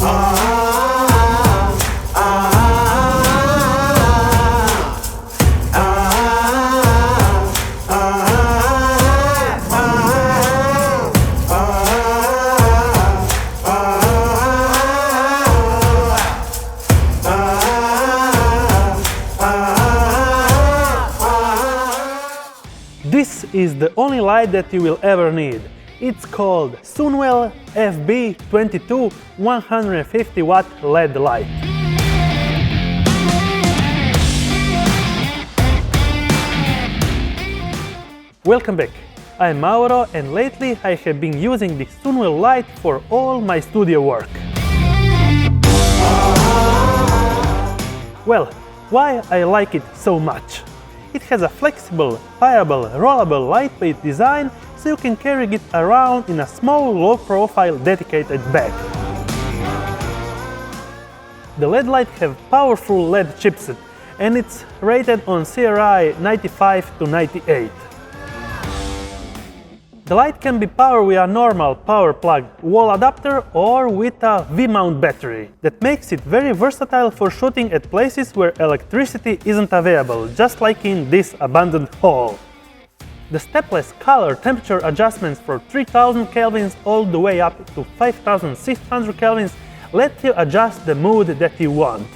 This is the only light that you will ever need. It's called Soonwell FB-22 150 watt LED light. Welcome back. I'm Mauro, and lately I have been using the Soonwell light for all my studio work. Well, why I like it so much? It has a flexible, pliable, rollable, lightweight design, so you can carry it around in a small, low-profile, dedicated bag. The LED light have powerful LED chipset, and it's rated on CRI 95 to 98. The light can be powered with a normal power plug wall adapter or with a V-mount battery. That makes it very versatile for shooting at places where electricity isn't available, just like in this abandoned hall. The stepless color temperature adjustments from 3000 kelvins all the way up to 5600 kelvins let you adjust the mood that you want.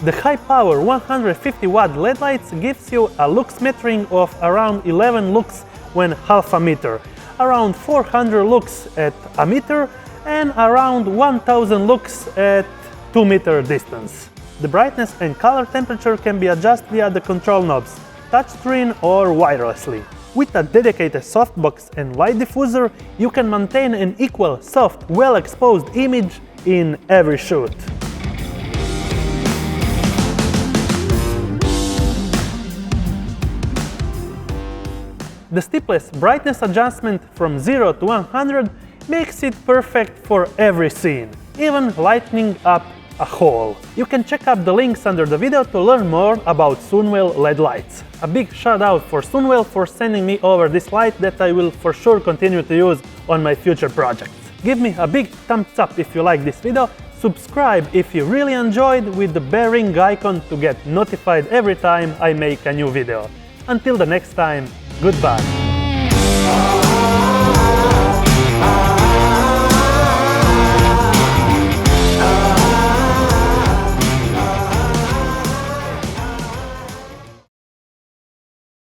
The high-power 150 watt LED lights gives you a lux metering of around 11 lux when half a meter, around 400 lux at a meter, and around 1000 lux at 2 meter distance. The brightness and color temperature can be adjusted via the control knobs, touchscreen or wirelessly. With a dedicated softbox and light diffuser, you can maintain an equal, soft, well-exposed image in every shoot. The stepless brightness adjustment from 0 to 100 makes it perfect for every scene, even lighting up a hall. You can check out the links under the video to learn more about Soonwell LED lights. A big shout out for Soonwell for sending me over this light that I will for sure continue to use on my future projects. Give me a big thumbs up if you like this video, subscribe if you really enjoyed with the bell ring icon to get notified every time I make a new video. Until the next time, goodbye.